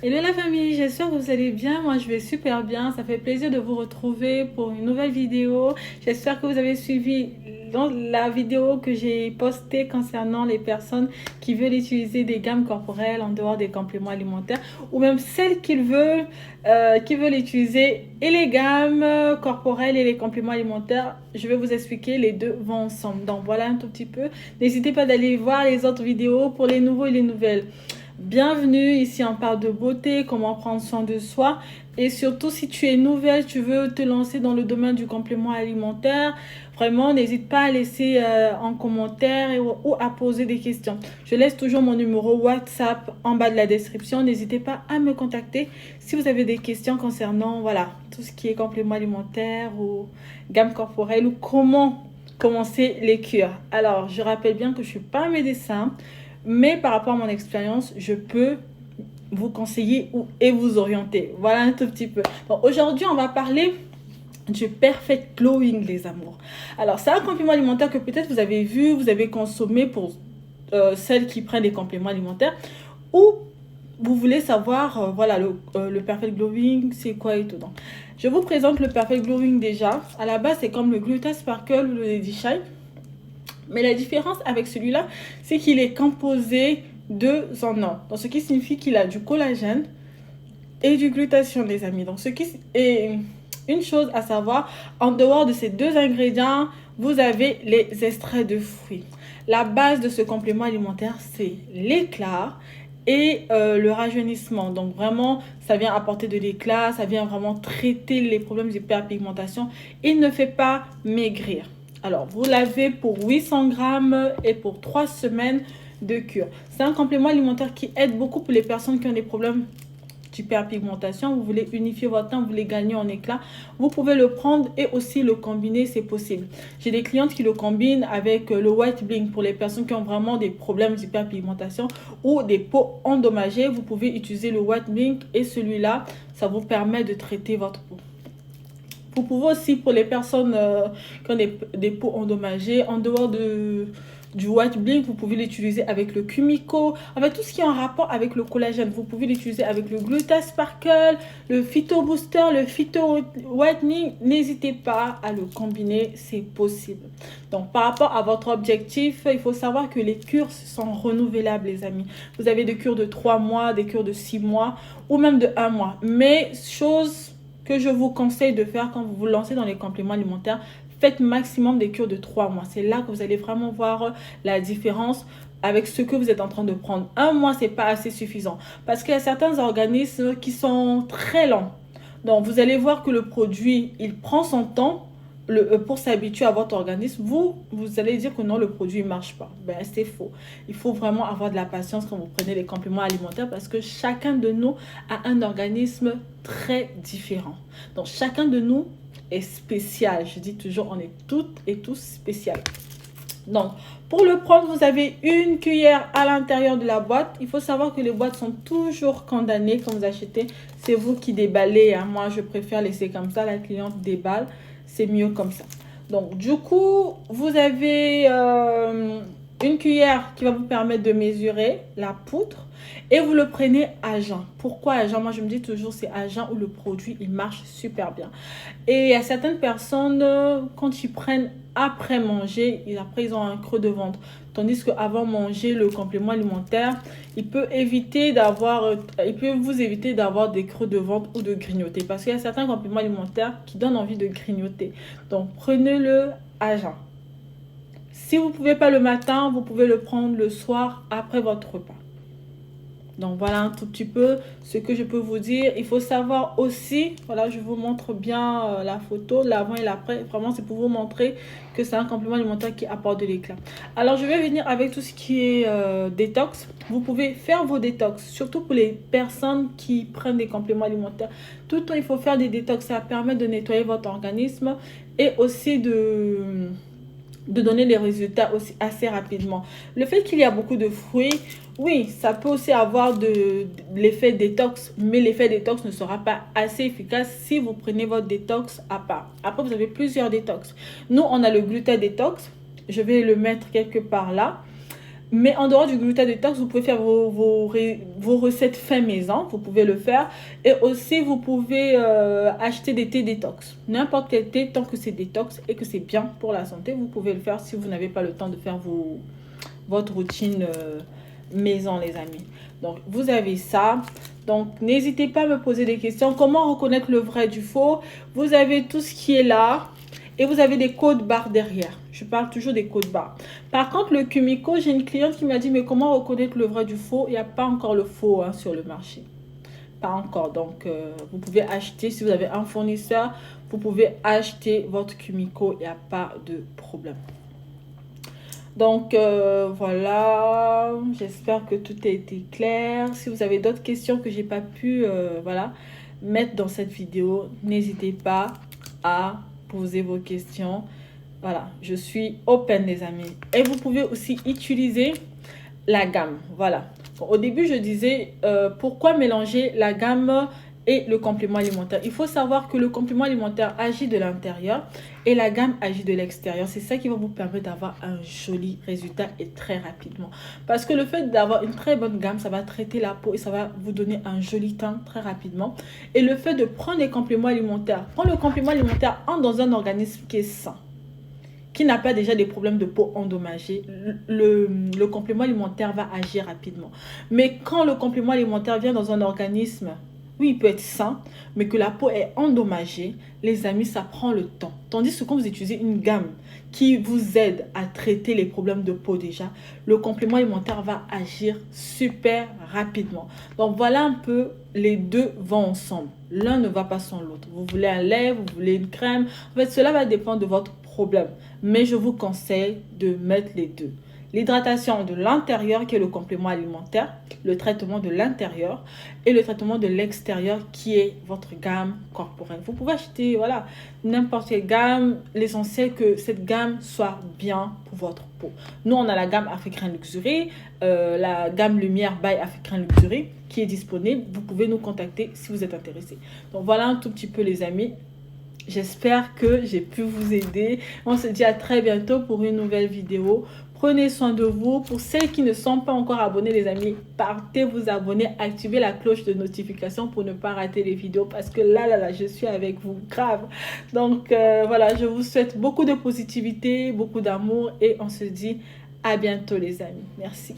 Hello la famille, j'espère que vous allez bien. Moi je vais super bien. Ça fait plaisir de vous retrouver pour une nouvelle vidéo. J'espère que vous avez suivi la vidéo que j'ai postée concernant les personnes qui veulent utiliser des gammes corporelles en dehors des compléments alimentaires ou même celles qui veulent utiliser et les gammes corporelles et les compléments alimentaires. Je vais vous expliquer, les deux vont ensemble. Donc voilà un tout petit peu. N'hésitez pas d'aller voir les autres vidéos pour les nouveaux et les nouvelles. Bienvenue, ici on parle de beauté, comment prendre soin de soi et surtout si tu es nouvelle, tu veux te lancer dans le domaine du complément alimentaire, vraiment n'hésite pas à laisser en commentaire ou à poser des questions. Je laisse toujours mon numéro WhatsApp en bas de la description, n'hésitez pas à me contacter si vous avez des questions concernant voilà, tout ce qui est complément alimentaire ou gamme corporelle ou comment commencer les cures. Alors je rappelle bien que je ne suis pas un médecin. Mais par rapport à mon expérience, je peux vous conseiller et vous orienter. Voilà un tout petit peu. Donc aujourd'hui, on va parler du Perfect Glowing, les amours. Alors, c'est un complément alimentaire que peut-être vous avez vu, vous avez consommé pour celles qui prennent des compléments alimentaires. Ou vous voulez savoir, voilà, le Perfect Glowing, c'est quoi et tout. Donc, je vous présente le Perfect Glowing déjà. À la base, c'est comme le Gluta Sparkle ou le Lady Shine. Mais la différence avec celui-là, c'est qu'il est composé de en un. Donc, ce qui signifie qu'il a du collagène et du glutathione, les amis. Donc, ce qui est une chose à savoir, en dehors de ces deux ingrédients, vous avez les extraits de fruits. La base de ce complément alimentaire, c'est l'éclat et le rajeunissement. Donc, vraiment, ça vient apporter de l'éclat, ça vient vraiment traiter les problèmes d'hyperpigmentation. Il ne fait pas maigrir. Alors, vous l'avez pour 800 grammes et pour 3 semaines de cure. C'est un complément alimentaire qui aide beaucoup pour les personnes qui ont des problèmes d'hyperpigmentation. Vous voulez unifier votre teint, vous voulez gagner en éclat. Vous pouvez le prendre et aussi le combiner, c'est possible. J'ai des clientes qui le combinent avec le White Bling pour les personnes qui ont vraiment des problèmes d'hyperpigmentation ou des peaux endommagées. Vous pouvez utiliser le White Bling et celui-là, ça vous permet de traiter votre peau. Vous pouvez aussi, pour les personnes qui ont des peaux endommagées, en dehors du White Bling, vous pouvez l'utiliser avec le Kumiko. En fait, tout ce qui est en rapport avec le collagène, vous pouvez l'utiliser avec le Gluta Sparkle, le Phyto Booster, le Phyto Whitening. N'hésitez pas à le combiner, c'est possible. Donc, par rapport à votre objectif, il faut savoir que les cures sont renouvelables, les amis. Vous avez des cures de 3 mois, des cures de 6 mois ou même de 1 mois. Mais, chose que je vous conseille de faire quand vous vous lancez dans les compléments alimentaires, faites maximum des cures de 3 mois. C'est là que vous allez vraiment voir la différence avec ce que vous êtes en train de prendre. 1 mois, c'est pas assez suffisant parce qu'il y a certains organismes qui sont très lents. Donc, vous allez voir que le produit, il prend son temps pour s'habituer à votre organisme. Vous allez dire que non, le produit ne marche pas. Ben, c'est faux. Il faut vraiment avoir de la patience quand vous prenez les compléments alimentaires parce que chacun de nous a un organisme très différent. Donc, chacun de nous est spécial. Je dis toujours, on est toutes et tous spéciales. Donc, pour le prendre, vous avez une cuillère à l'intérieur de la boîte. Il faut savoir que les boîtes sont toujours condamnées quand vous achetez. C'est vous qui déballez. Hein. Moi, je préfère laisser comme ça. La cliente déballe. C'est mieux comme ça. Donc, du coup, vous avez une cuillère qui va vous permettre de mesurer la poudre et vous le prenez à jeun. Pourquoi à jeun? Moi, je me dis toujours c'est à jeun où le produit, il marche super bien. Et il y a certaines personnes, quand ils prennent après manger, après ils ont un creux de ventre. Tandis qu'avant manger le complément alimentaire, il peut vous éviter d'avoir des creux de ventre ou de grignoter. Parce qu'il y a certains compléments alimentaires qui donnent envie de grignoter. Donc prenez-le à jeun. Si vous ne pouvez pas le matin, vous pouvez le prendre le soir après votre repas. Donc voilà un tout petit peu ce que je peux vous dire. Il faut savoir aussi, voilà, je vous montre bien la photo, l'avant et l'après. Vraiment, c'est pour vous montrer que c'est un complément alimentaire qui apporte de l'éclat. Alors, je vais venir avec tout ce qui est détox. Vous pouvez faire vos détox, surtout pour les personnes qui prennent des compléments alimentaires. Tout le temps, il faut faire des détox. Ça permet de nettoyer votre organisme et aussi de donner des résultats aussi assez rapidement. Le fait qu'il y a beaucoup de fruits, oui, ça peut aussi avoir de l'effet détox, mais l'effet détox ne sera pas assez efficace si vous prenez votre détox à part. Après, vous avez plusieurs détox. Nous, on a le gluten détox. Je vais le mettre quelque part là. Mais en dehors du gluta détox, vous pouvez faire vos recettes fait maison. Vous pouvez le faire. Et aussi, vous pouvez acheter des thés détox. N'importe quel thé, tant que c'est détox et que c'est bien pour la santé, vous pouvez le faire si vous n'avez pas le temps de faire votre routine maison, les amis. Donc, vous avez ça. Donc, n'hésitez pas à me poser des questions. Comment reconnaître le vrai du faux? Vous avez tout ce qui est là. Et vous avez des codes barres derrière. Je parle toujours des codes barres. Par contre, le Kumiko, j'ai une cliente qui m'a dit, mais comment reconnaître le vrai du faux? Il n'y a pas encore le faux hein, sur le marché. Pas encore. Donc, vous pouvez acheter, si vous avez un fournisseur, vous pouvez acheter votre Kumiko. Il n'y a pas de problème. Donc, voilà. J'espère que tout a été clair. Si vous avez d'autres questions que j'ai pas pu voilà, mettre dans cette vidéo, n'hésitez pas à poser vos questions. Voilà, je suis open les amis. Et vous pouvez aussi utiliser la gamme. Voilà. Au début, je disais pourquoi mélanger la gamme et le complément alimentaire. Il faut savoir que le complément alimentaire agit de l'intérieur et la gamme agit de l'extérieur. C'est ça qui va vous permettre d'avoir un joli résultat et très rapidement. Parce que le fait d'avoir une très bonne gamme, ça va traiter la peau et ça va vous donner un joli teint très rapidement. Et le fait de prendre les compléments alimentaires, quand le complément alimentaire entre dans un organisme qui est sain, qui n'a pas déjà des problèmes de peau endommagés, le complément alimentaire va agir rapidement. Mais quand le complément alimentaire vient dans un organisme, oui, il peut être sain, mais que la peau est endommagée, les amis, ça prend le temps. Tandis que quand vous utilisez une gamme qui vous aide à traiter les problèmes de peau déjà, le complément alimentaire va agir super rapidement. Donc voilà un peu, les deux vont ensemble. L'un ne va pas sans l'autre. Vous voulez un lait, vous voulez une crème. En fait, cela va dépendre de votre problème. Mais je vous conseille de mettre les deux. L'hydratation de l'intérieur qui est le complément alimentaire, le traitement de l'intérieur et le traitement de l'extérieur qui est votre gamme corporelle. Vous pouvez acheter voilà, n'importe quelle gamme, l'essentiel que cette gamme soit bien pour votre peau. Nous, on a la gamme African Luxury, la gamme Lumière by African Luxury qui est disponible. Vous pouvez nous contacter si vous êtes intéressé. Donc voilà un tout petit peu les amis. J'espère que j'ai pu vous aider. On se dit à très bientôt pour une nouvelle vidéo. Prenez soin de vous. Pour celles qui ne sont pas encore abonnées, les amis, partez vous abonner, activez la cloche de notification pour ne pas rater les vidéos parce que là, je suis avec vous, grave. Donc, voilà, je vous souhaite beaucoup de positivité, beaucoup d'amour et on se dit à bientôt, les amis. Merci.